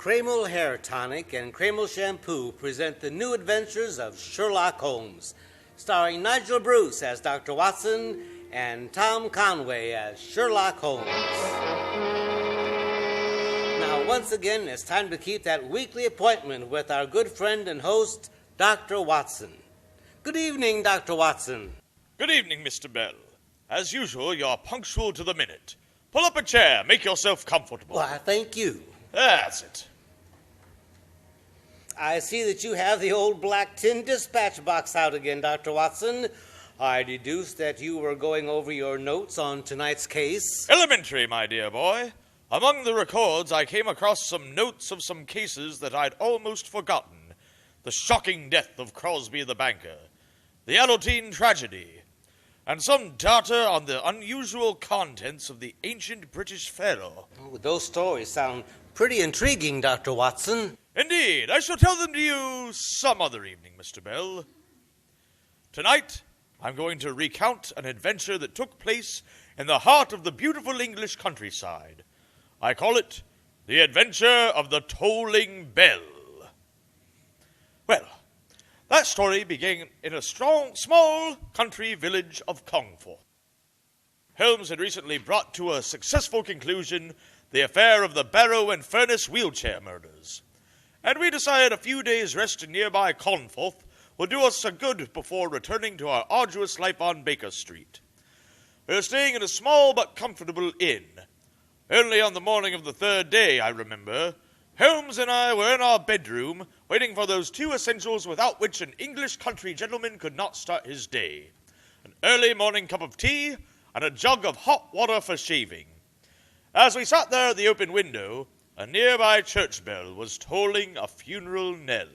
Kreml Hair Tonic and Kreml Shampoo present the new adventures of Sherlock Holmes, starring Nigel Bruce as Dr. Watson and Tom Conway as Sherlock Holmes. Now, once again, it's time to keep that weekly appointment with our good friend and host, Dr. Watson. Good evening, Dr. Watson. Good evening, Mr. Bell. As usual, you're punctual to the minute. Pull up a chair. Make yourself comfortable. Why, thank you. That's it. I see that you have the old black tin dispatch box out again, Dr. Watson. I deduced that you were going over your notes on tonight's case. Elementary, my dear boy. Among the records, I came across some notes of some cases that I'd almost forgotten. The shocking death of Crosby the banker, the Allotine tragedy, and some data on the unusual contents of the ancient British pharaoh. Oh, those stories sound pretty intriguing, Dr. Watson. Indeed. I shall tell them to you some other evening, Mr. Bell. Tonight, I'm going to recount an adventure that took place in the heart of the beautiful English countryside. I call it The Adventure of the Tolling Bell. Well, that story began in a small country village of Congforth. Holmes had recently brought to a successful conclusion the affair of the barrow and furnace wheelchair murders, and we decided a few days' rest in nearby Congforth would do us a good before returning to our arduous life on Baker Street. We were staying in a small but comfortable inn. Only on the morning of the third day, I remember, Holmes and I were in our bedroom, waiting for those two essentials without which an English country gentleman could not start his day: an early morning cup of tea and a jug of hot water for shaving. As we sat there at the open window, a nearby church bell was tolling a funeral knell.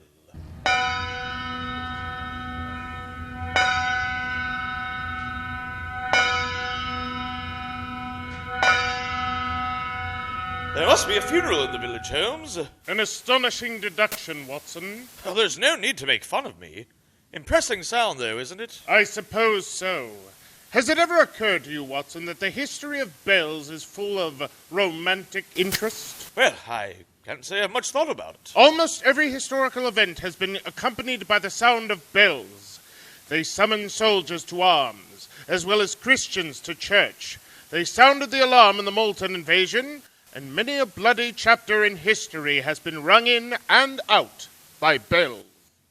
There must be a funeral in the village, Holmes. An astonishing deduction, Watson. Well, there's no need to make fun of me. Impressing sound, though, isn't it? I suppose so. Has it ever occurred to you, Watson, that the history of bells is full of romantic interest? Well, I can't say I've much thought about it. Almost every historical event has been accompanied by the sound of bells. They summoned soldiers to arms, as well as Christians to church. They sounded the alarm in the Moulton invasion, and many a bloody chapter in history has been rung in and out by bells.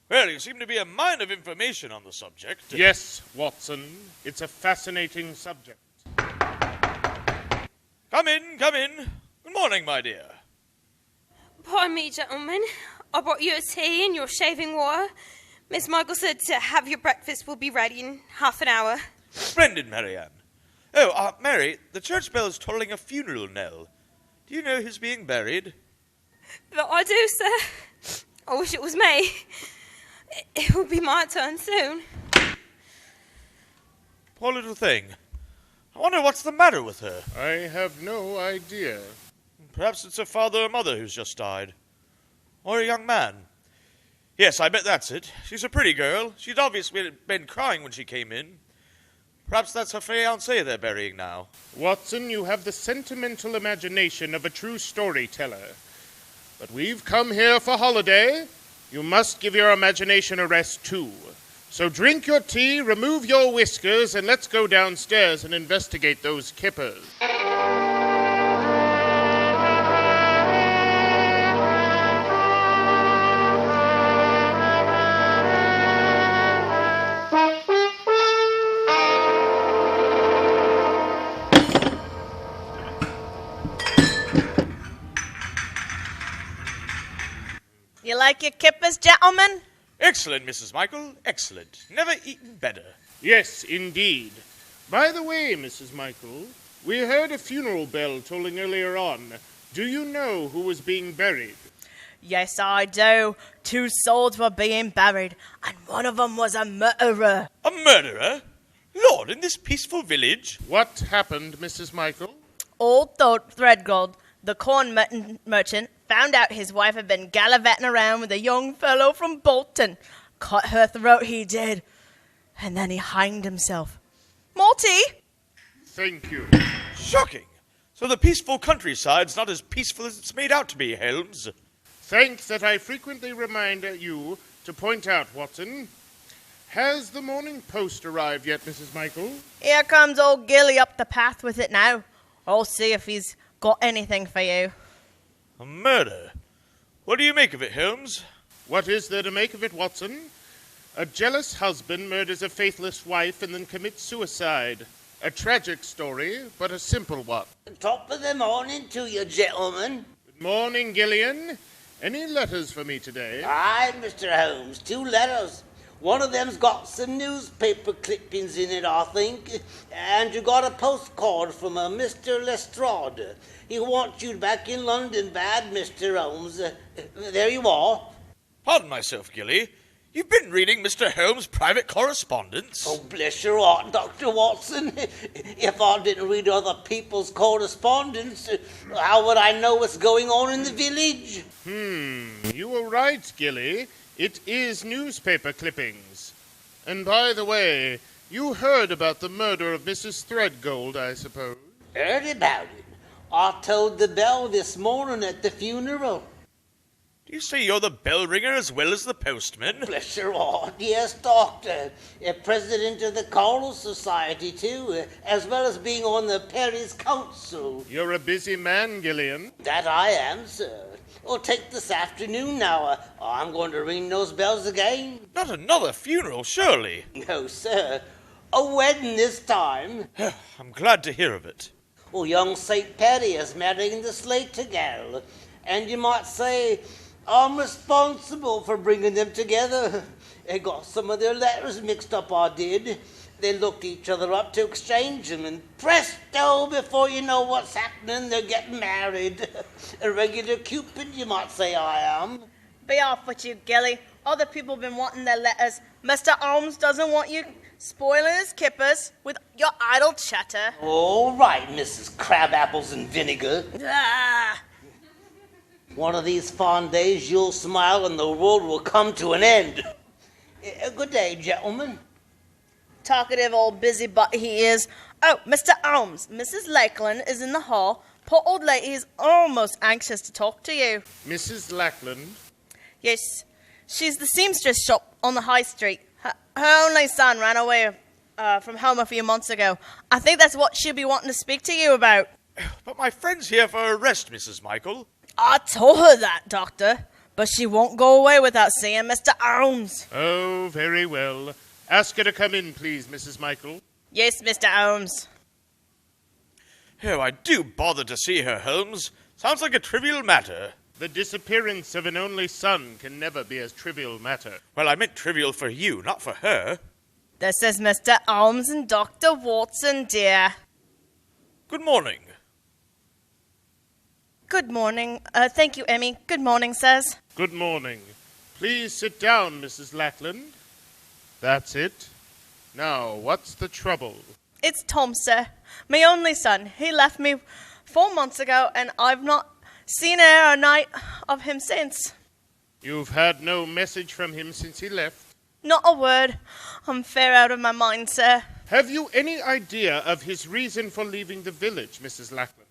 Well, you seem to be a mine of information on the subject. Yes, Watson. It's a fascinating subject. Come in, come in. Good morning, my dear. Pardon me, gentlemen. I brought you a tea and your shaving water. Miss Michael said to have your breakfast will be ready in half an hour. Splendid, Marianne. Oh, Mary, the church bell is tolling a funeral knell. Do you know who's being buried? That I do, sir. I wish it was me. It will be my turn soon. Poor little thing. I wonder what's the matter with her. I have no idea. Perhaps it's her father or mother who's just died. Or a young man. Yes, I bet that's it. She's a pretty girl. She'd obviously been crying when she came in. Perhaps that's her fiancé they're burying now. Watson, you have the sentimental imagination of a true storyteller. But we've come here for holiday. You must give your imagination a rest, too. So drink your tea, remove your whiskers, and let's go downstairs and investigate those kippers. You like your kippers, gentlemen? Excellent, Mrs. Michael. Excellent. Never eaten better. Yes, indeed. By the way, Mrs. Michael, we heard a funeral bell tolling earlier on. Do you know who was being buried? Yes, I do. 2 souls were being buried, and one of them was a murderer. A murderer? Lord, in this peaceful village? What happened, Mrs. Michael? Old Threadgold, the corn merchant, found out his wife had been gallivanting around with a young fellow from Bolton. Cut her throat, he did. And then he hanged himself. More tea? Thank you. Shocking. So the peaceful countryside's not as peaceful as it's made out to be, Holmes. Thank that I frequently remind you to point out, Watson. Has the Morning Post arrived yet, Mrs. Michael? Here comes old Gilly up the path with it now. I'll see if he's got anything for you. A murder? What do you make of it, Holmes? What is there to make of it, Watson? A jealous husband murders a faithless wife and then commits suicide. A tragic story, but a simple one. Top of the morning to you, gentlemen. Good morning, Gillian. Any letters for me today? Aye, Mr. Holmes, 2 letters. One of them's got some newspaper clippings in it, I think. And you got a postcard from a Mr. Lestrade. He wants you back in London bad, Mr. Holmes. There you are. Pardon myself, Gilly. You've been reading Mr. Holmes' private correspondence? Oh, bless your heart, Dr. Watson. If I didn't read other people's correspondence, how would I know what's going on in the village? You were right, Gilly. It is newspaper clippings. And by the way, you heard about the murder of Mrs. Threadgold, I suppose? Heard about it. I told the bell this morning at the funeral. Do you say you're the bell ringer as well as the postman? Bless your heart, yes, Doctor. President of the Choral Society, too, as well as being on the Parish Council. You're a busy man, Gillian. That I am, sir. Well, take this afternoon now. I'm going to ring those bells again. Not another funeral, surely. No, sir. A wedding this time. I'm glad to hear of it. Well, young St. Patty is marrying the Slater gal. And you might say I'm responsible for bringing them together. I got some of their letters mixed up, I did. They looked each other up to exchange them, and presto, before you know what's happening, they're getting married. A regular Cupid, you might say I am. Be off with you, Gilly. Other people have been wanting their letters. Mr. Holmes doesn't want you spoiling his kippers with your idle chatter. All right, Mrs. Crabapples and Vinegar. Ah! One of these fine days you'll smile and the world will come to an end. Good day, gentlemen. Talkative old busybutt he is. Oh, Mr. Holmes, Mrs. Lakeland is in the hall. Poor old lady is almost anxious to talk to you. Mrs. Lackland? Yes, she's the seamstress shop on the high street. Her only son ran away from home a few months ago. I think that's what she'll be wanting to speak to you about. But my friend's here for a rest, Mrs. Michael. I told her that, Doctor, but she won't go away without seeing Mr. Holmes. Oh, very well. Ask her to come in, please, Mrs. Michael. Yes, Mr. Holmes. Oh, I do bother to see her, Holmes. Sounds like a trivial matter. The disappearance of an only son can never be a trivial matter. Well, I meant trivial for you, not for her. This is Mr. Holmes and Dr. Watson, dear. Good morning. Good morning. Thank you, Emmy. Good morning, sirs. Good morning. Please sit down, Mrs. Lackland. That's it. Now, what's the trouble? It's Tom, sir. My only son. He left me 4 months ago, and I've not seen a night of him since. You've had no message from him since he left? Not a word. I'm fair out of my mind, sir. Have you any idea of his reason for leaving the village, Mrs. Lackland?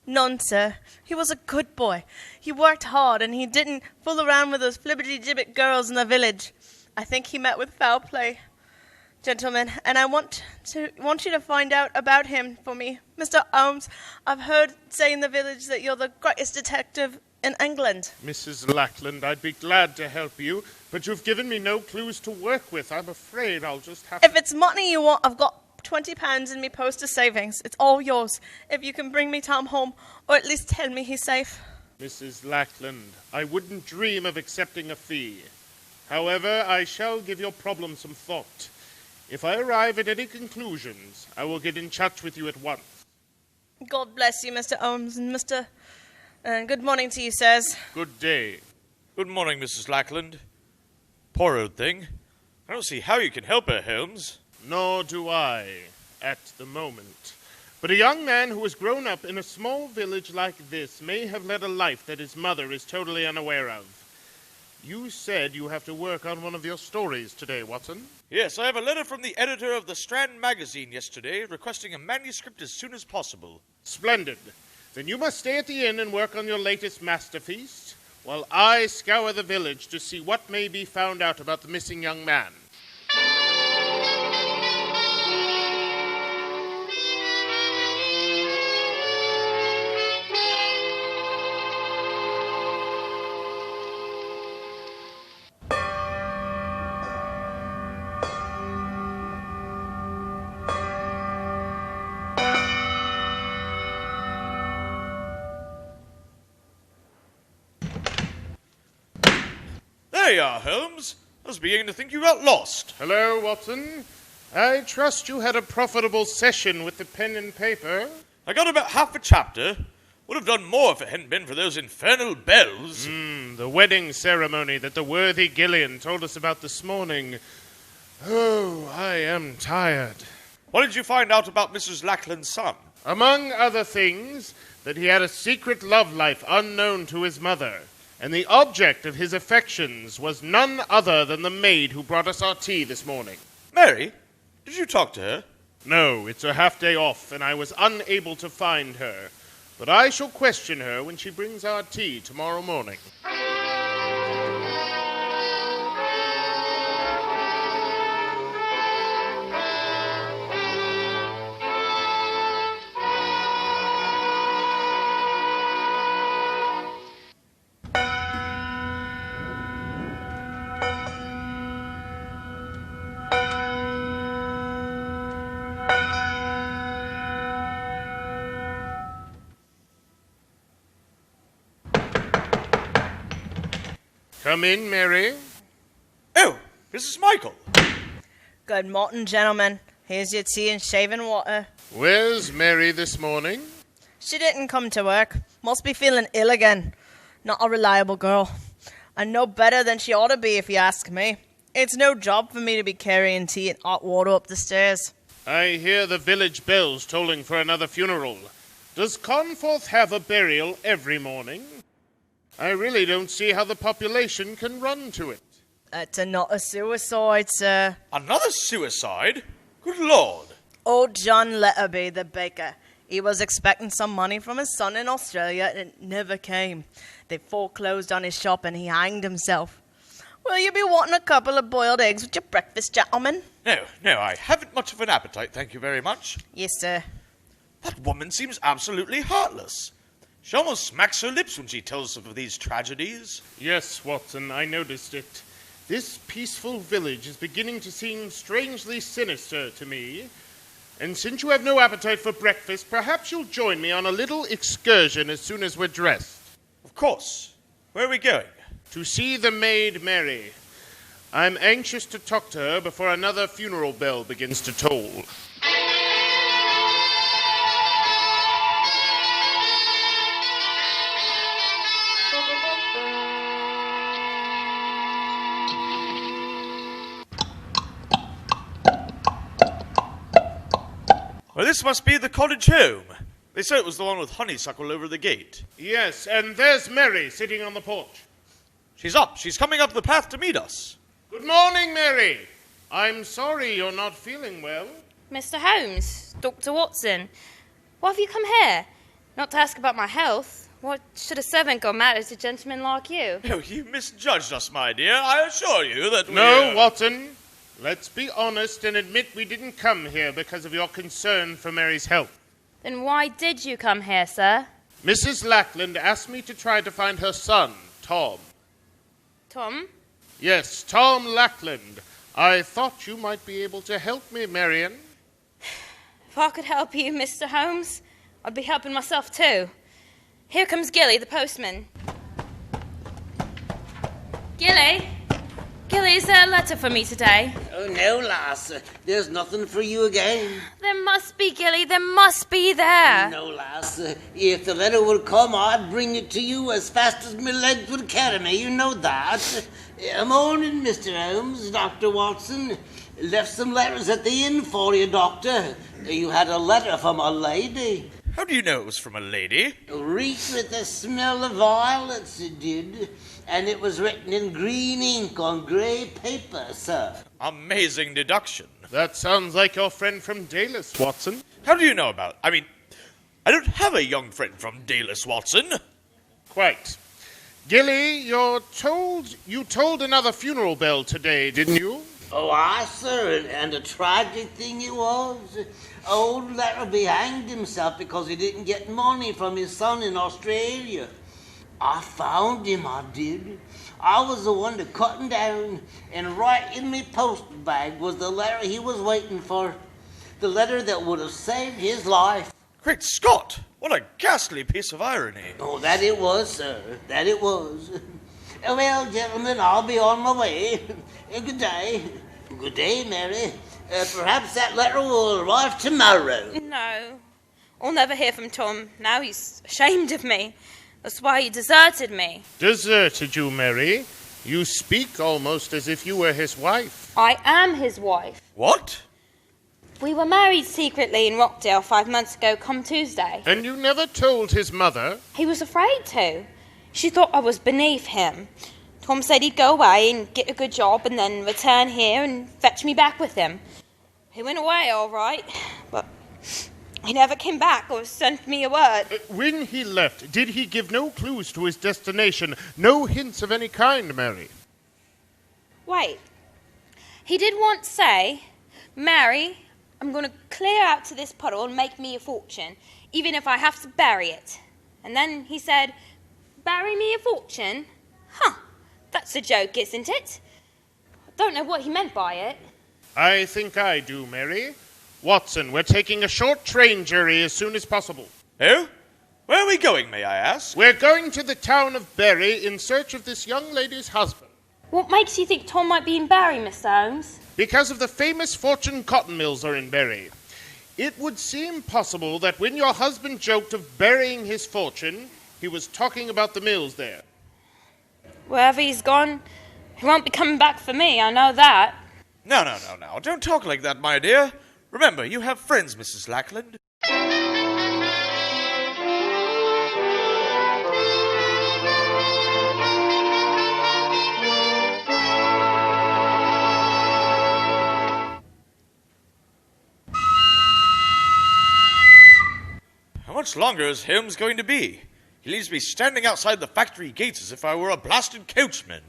None, sir. He was a good boy. He worked hard, and he didn't fool around with those flibbity-gibbet girls in the village. I think he met with foul play, gentlemen, and I want you to find out about him for me. Mr. Holmes, I've heard say in the village that you're the greatest detective in England. Mrs. Lackland, I'd be glad to help you, but you've given me no clues to work with. I'm afraid I'll just have If it's money you want, I've got £20 in me poster savings. It's all yours. If you can bring me Tom home, or at least tell me he's safe. Mrs. Lackland, I wouldn't dream of accepting a fee. However, I shall give your problem some thought. If I arrive at any conclusions, I will get in touch with you at once. God bless you, Mr. Holmes, and good morning to you, sirs. Good day. Good morning, Mrs. Lackland. Poor old thing. I don't see how you can help her, Holmes. Nor do I, at the moment. But a young man who has grown up in a small village like this may have led a life that his mother is totally unaware of. You said you have to work on one of your stories today, Watson. Yes, I have a letter from the editor of the Strand magazine yesterday requesting a manuscript as soon as possible. Splendid. Then you must stay at the inn and work on your latest masterpiece, while I scour the village to see what may be found out about the missing young man. There you are, Holmes. I was beginning to think you got lost. Hello, Watson. I trust you had a profitable session with the pen and paper. I got about half a chapter. Would have done more if it hadn't been for those infernal bells. The wedding ceremony that the worthy Gillian told us about this morning. Oh, I am tired. What did you find out about Mrs. Lackland's son? Among other things, that he had a secret love life unknown to his mother, and the object of his affections was none other than the maid who brought us our tea this morning. Mary? Did you talk to her? No, it's a half-day off, and I was unable to find her. But I shall question her when she brings our tea tomorrow morning. Come in, Mary. Oh, Mrs. Michael. Good morning, gentlemen. Here's your tea and shaving water. Where's Mary this morning? She didn't come to work. Must be feeling ill again. Not a reliable girl. And no better than she ought to be, if you ask me. It's no job for me to be carrying tea and hot water up the stairs. I hear the village bells tolling for another funeral. Does Conforth have a burial every morning? I really don't see how the population can run to it. It's not a suicide, sir. Another suicide? Good Lord. Old John Letterby, the baker. He was expecting some money from his son in Australia, and it never came. They foreclosed on his shop, and he hanged himself. Will you be wanting a couple of boiled eggs with your breakfast, gentlemen? No, I haven't much of an appetite, thank you very much. Yes, sir. That woman seems absolutely heartless. She almost smacks her lips when she tells of these tragedies. Yes, Watson, I noticed it. This peaceful village is beginning to seem strangely sinister to me. And since you have no appetite for breakfast, perhaps you'll join me on a little excursion as soon as we're dressed. Of course. Where are we going? To see the maid Mary. I'm anxious to talk to her before another funeral bell begins to toll. Well, this must be the cottage home. They said it was the one with honeysuckle over the gate. Yes, and there's Mary sitting on the porch. She's up. She's coming up the path to meet us. Good morning, Mary. I'm sorry you're not feeling well. Mr. Holmes, Dr. Watson, why have you come here? Not to ask about my health. What should a servant go mad at a gentleman like you? Oh, you misjudged us, my dear. I assure you that No, Watson. Let's be honest and admit we didn't come here because of your concern for Mary's health. Then why did you come here, sir? Mrs. Lackland asked me to try to find her son, Tom. Tom? Yes, Tom Lackland. I thought you might be able to help me, Marion. If I could help you, Mr. Holmes, I'd be helping myself too. Here comes Gilly, the postman. Gilly? Gilly, is there a letter for me today? Oh, no, lass. There's nothing for you again. There must be, Gilly. There must be there. No, lass. If the letter would come, I'd bring it to you as fast as my legs would carry me. You know that. Morning, Mr. Holmes, Dr. Watson. Left some letters at the inn for you, Doctor. You had a letter from a lady. How do you know it was from a lady? Reeked with the smell of violets, it did. And it was written in green ink on grey paper, sir. Amazing deduction. That sounds like your friend from Dallas, Watson. How do you know about it? I don't have a young friend from Dallas, Watson. Quite. Gilly, you told another funeral bell today, didn't you? Oh, aye, sir, and a tragic thing it was. Old Larrabee hanged himself because he didn't get money from his son in Australia. I found him, I did. I was the one to cut him down, and right in me post bag was the letter he was waiting for. The letter that would have saved his life. Great Scott! What a ghastly piece of irony. Oh, that it was, sir. That it was. Well, gentlemen, I'll be on my way. Good day. Good day, Mary. Perhaps that letter will arrive tomorrow. No, I'll never hear from Tom. Now he's ashamed of me. That's why he deserted me. Deserted you, Mary? You speak almost as if you were his wife. I am his wife. What? We were married secretly in Rockdale 5 months ago come Tuesday. And you never told his mother? He was afraid to. She thought I was beneath him. Tom said he'd go away and get a good job and then return here and fetch me back with him. He went away all right, but he never came back or sent me a word. When he left, did he give no clues to his destination? No hints of any kind, Mary? Wait. He did once say, Mary, I'm going to clear out to this puddle and make me a fortune, even if I have to bury it. And then he said, bury me a fortune? Huh, that's a joke, isn't it? I don't know what he meant by it. I think I do, Mary. Watson, we're taking a short train journey as soon as possible. Oh? Where are we going, may I ask? We're going to the town of Bury in search of this young lady's husband. What makes you think Tom might be in Bury, Mr. Holmes? Because of the famous Fortune cotton mills are in Bury. It would seem possible that when your husband joked of burying his fortune, he was talking about the mills there. Wherever he's gone, he won't be coming back for me, I know that. No. Don't talk like that, my dear. Remember, you have friends, Mrs. Lackland. How much longer is Holmes going to be? He leaves me standing outside the factory gates as if I were a blasted coachman.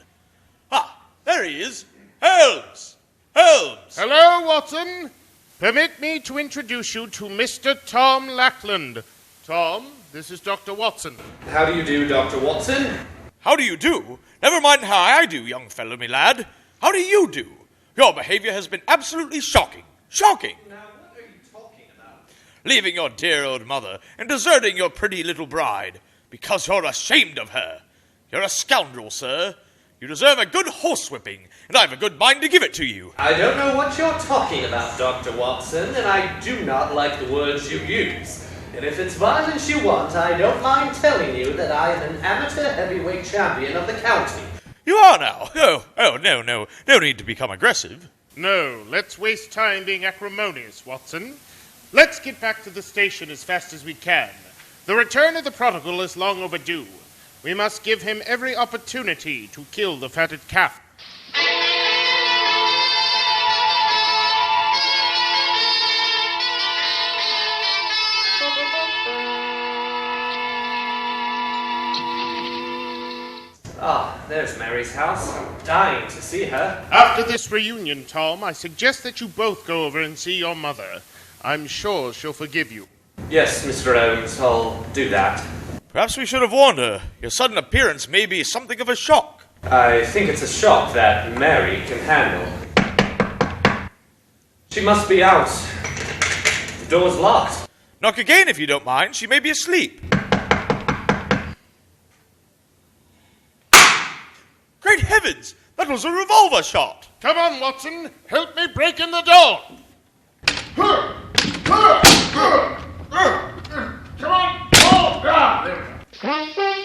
Ah, there he is. Holmes! Holmes! Hello, Watson. Permit me to introduce you to Mr. Tom Lackland. Tom, this is Dr. Watson. How do you do, Dr. Watson? How do you do? Never mind how I do, young fellow, me lad. How do you do? Your behavior has been absolutely shocking. Shocking! Now, what are you talking about? Leaving your dear old mother and deserting your pretty little bride because you're ashamed of her. You're a scoundrel, sir. You deserve a good horsewhipping, and I've a good mind to give it to you. I don't know what you're talking about, Dr. Watson, and I do not like the words you use. And if it's violence you want, I don't mind telling you that I am an amateur heavyweight champion of the county. You are now? Oh, no. No need to become aggressive. No, let's waste time being acrimonious, Watson. Let's get back to the station as fast as we can. The return of the prodigal is long overdue. We must give him every opportunity to kill the fatted calf. Ah, there's Mary's house. I'm dying to see her. After this reunion, Tom, I suggest that you both go over and see your mother. I'm sure she'll forgive you. Yes, Mr. Holmes, I'll do that. Perhaps we should have warned her. Your sudden appearance may be something of a shock. I think it's a shock that Mary can handle. She must be out. The door's locked. Knock again if you don't mind. She may be asleep. Great heavens! That was a revolver shot! Come on, Watson. Help me break in the door. Come on. Oh, there we go.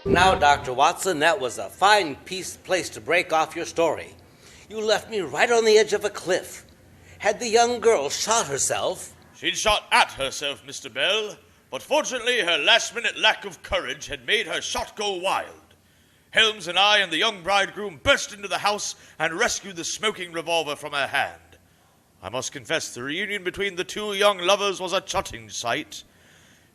Now, Dr. Watson, that was a fine place to break off your story. You left me right on the edge of a cliff. Had the young girl shot herself? She'd shot at herself, Mr. Bell, but fortunately her last-minute lack of courage had made her shot go wild. Holmes and I and the young bridegroom burst into the house and rescued the smoking revolver from her hand. I must confess the reunion between the two young lovers was a touching sight.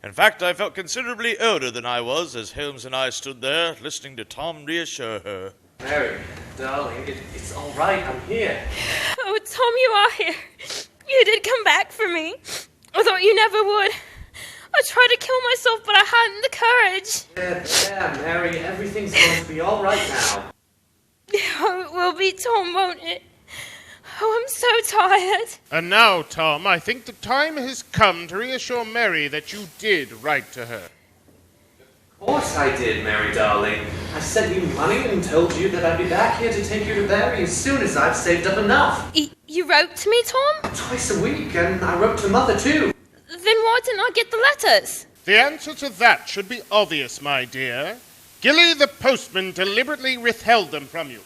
In fact, I felt considerably older than I was as Holmes and I stood there listening to Tom reassure her. Mary, darling, it's all right. I'm here. Oh, Tom, you are here. You did come back for me. I thought you never would. I tried to kill myself, but I hadn't the courage. Yeah, Mary, everything's going to be all right now. Oh, it will be, Tom, won't it? Oh, I'm so tired. And now, Tom, I think the time has come to reassure Mary that you did write to her. Of course I did, Mary, darling. I sent you money and told you that I'd be back here to take you to Barry as soon as I'd saved up enough. You wrote to me, Tom? Twice a week, and I wrote to Mother, too. Then why didn't I get the letters? The answer to that should be obvious, my dear. Gilly the postman deliberately withheld them from you.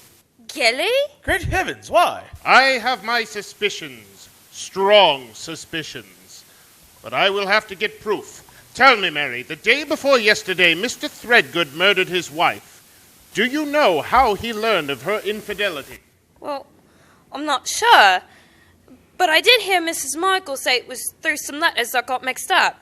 Gilly? Great heavens, why? I have my suspicions, strong suspicions. But I will have to get proof. Tell me, Mary, the day before yesterday, Mr. Threadgood murdered his wife. Do you know how he learned of her infidelity? Well, I'm not sure. But I did hear Mrs. Michael say it was through some letters that got mixed up.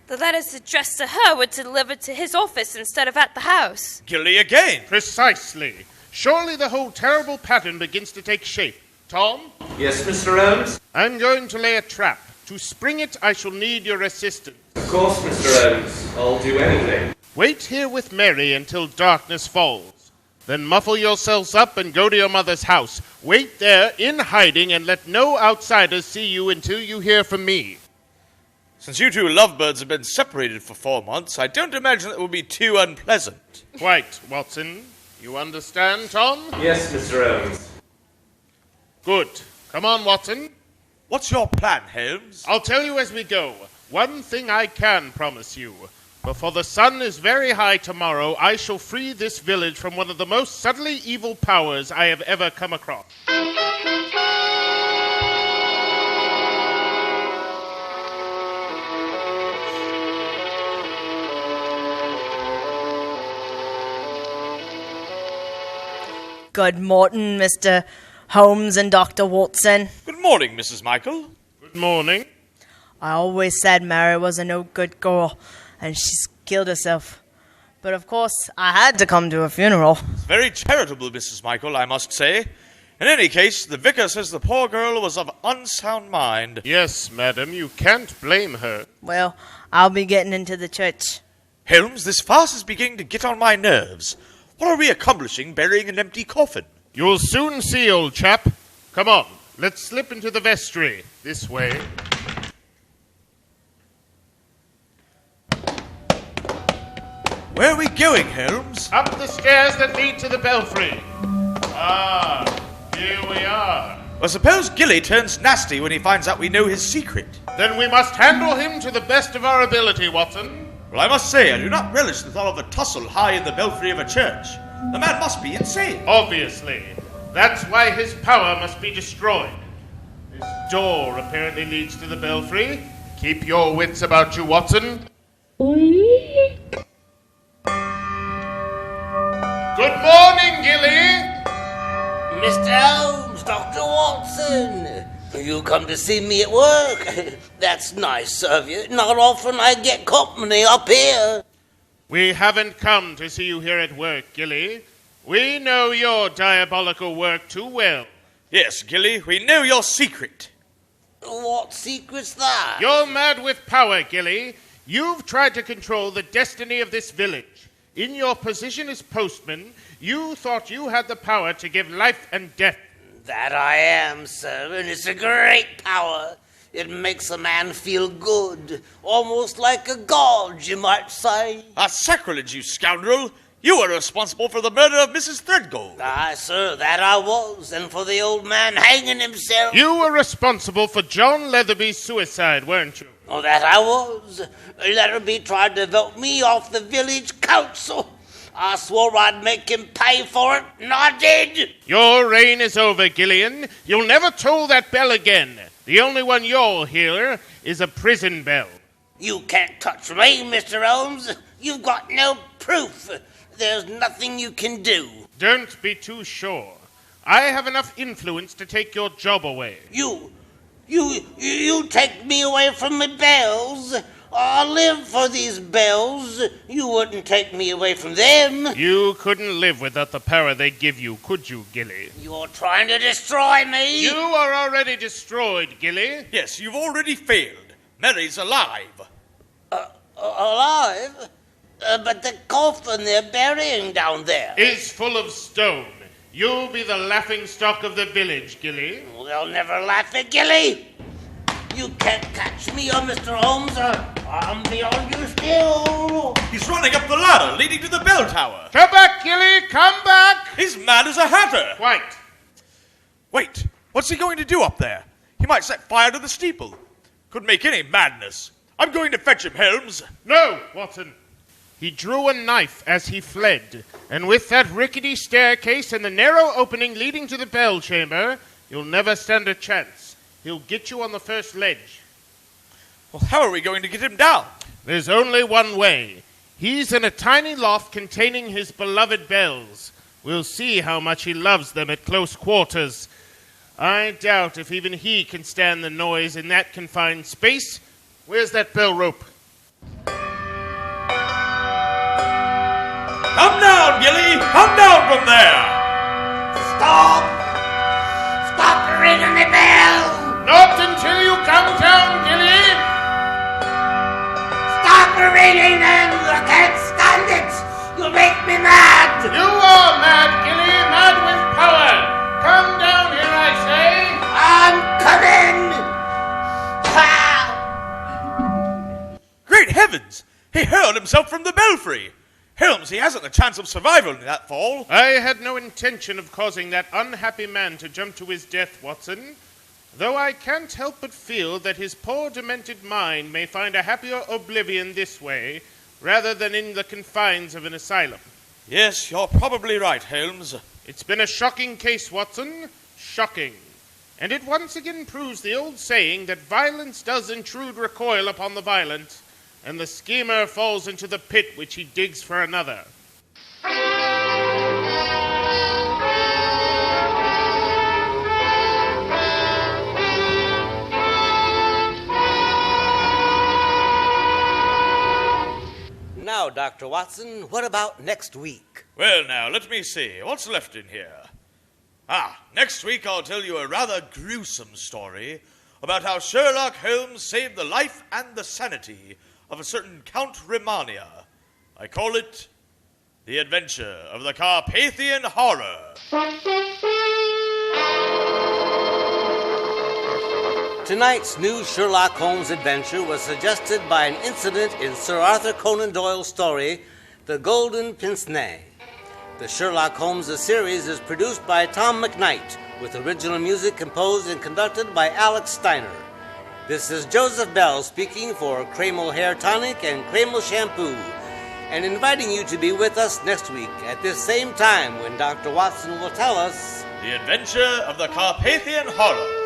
The letters addressed to her were delivered to his office instead of at the house. Gilly again. Precisely. Surely the whole terrible pattern begins to take shape. Tom? Yes, Mr. Holmes? I'm going to lay a trap. To spring it, I shall need your assistance. Of course, Mr. Holmes. I'll do anything. Wait here with Mary until darkness falls. Then muffle yourselves up and go to your mother's house. Wait there in hiding and let no outsiders see you until you hear from me. Since you two lovebirds have been separated for 4 months, I don't imagine that will be too unpleasant. Quite, Watson. You understand, Tom? Yes, Mr. Holmes. Good. Come on, Watson. What's your plan, Holmes? I'll tell you as we go. One thing I can promise you. Before the sun is very high tomorrow, I shall free this village from one of the most subtly evil powers I have ever come across. Good morning, Mr. Holmes and Dr. Watson. Good morning, Mrs. Michael. Good morning. I always said Mary was a no good girl, and she's killed herself. But of course, I had to come to a funeral. It's very charitable, Mrs. Michael, I must say. In any case, the vicar says the poor girl was of unsound mind. Yes, madam, you can't blame her. Well, I'll be getting into the church. Holmes, this farce is beginning to get on my nerves. What are we accomplishing burying an empty coffin? You'll soon see, old chap. Come on, let's slip into the vestry. This way. Where are we going, Holmes? Up the stairs that lead to the belfry. Ah, here we are. Well, suppose Gilly turns nasty when he finds out we know his secret. Then we must handle him to the best of our ability, Watson. Well, I must say, I do not relish the thought of a tussle high in the belfry of a church. The man must be insane. Obviously. That's why his power must be destroyed. This door apparently leads to the belfry. Keep your wits about you, Watson. Good morning, Gilly. Mr. Holmes, Dr. Watson. You come to see me at work. That's nice of you. Not often I get company up here. We haven't come to see you here at work, Gilly. We know your diabolical work too well. Yes, Gilly, we know your secret. What secret's that? You're mad with power, Gilly. You've tried to control the destiny of this village. In your position as postman, you thought you had the power to give life and death. That I am, sir, and it's a great power. It makes a man feel good, almost like a god, you might say. A sacrilege, you scoundrel! You were responsible for the murder of Mrs. Threadgold. Aye, sir, that I was, and for the old man hanging himself. You were responsible for John Leatherby's suicide, weren't you? Oh, that I was. Leatherby tried to vote me off the village council. I swore I'd make him pay for it, and I did. Your reign is over, Gillian. You'll never toll that bell again. The only one you'll hear is a prison bell. You can't touch me, Mr. Holmes. You've got no proof. There's nothing you can do. Don't be too sure. I have enough influence to take your job away. You take me away from my bells. I'll live for these bells. You wouldn't take me away from them. You couldn't live without the power they give you, could you, Gilly? You're trying to destroy me. You are already destroyed, Gilly. Yes, you've already failed. Mary's alive. Alive? But the coffin they're burying down there Is full of stone. You'll be the laughingstock of the village, Gilly. They'll never laugh at Gilly. You can't catch me, Mr. Holmes. I'm beyond you still. He's running up the ladder leading to the bell tower. Come back, Gilly! Come back! He's mad as a hatter. Quite. Wait, what's he going to do up there? He might set fire to the steeple. Could make any madness. I'm going to fetch him, Holmes. No, Watson. He drew a knife as he fled, and with that rickety staircase and the narrow opening leading to the bell chamber, you'll never stand a chance. He'll get you on the first ledge. Well, how are we going to get him down? There's only one way. He's in a tiny loft containing his beloved bells. We'll see how much he loves them at close quarters. I doubt if even he can stand the noise in that confined space. Where's that bell rope? Come down, Gilly! Come down from there! Stop! Stop ringing the bell! Not until you come down, Gilly! Stop ringing them! I can't stand it! You'll make me mad! You are mad, Gilly, mad with power! Come down here, I say! I'm coming! Great heavens! He hurled himself from the belfry! Holmes, he hasn't a chance of survival in that fall. I had no intention of causing that unhappy man to jump to his death, Watson, though I can't help but feel that his poor demented mind may find a happier oblivion this way, rather than in the confines of an asylum. Yes, you're probably right, Holmes. It's been a shocking case, Watson. Shocking. And it once again proves the old saying that violence does intrude recoil upon the violent, and the schemer falls into the pit which he digs for another. Now, Dr. Watson, what about next week? Well, now, let me see. What's left in here? Next week I'll tell you a rather gruesome story about how Sherlock Holmes saved the life and the sanity of a certain Count Romania. I call it The Adventure of the Carpathian Horror. Tonight's new Sherlock Holmes adventure was suggested by an incident in Sir Arthur Conan Doyle's story, The Golden Pince-Nez. The Sherlock Holmes series is produced by Tom McKnight, with original music composed and conducted by Alex Steiner. This is Joseph Bell speaking for Cremel Hair Tonic and Cremel Shampoo, and inviting you to be with us next week at this same time when Dr. Watson will tell us The Adventure of the Carpathian Horror.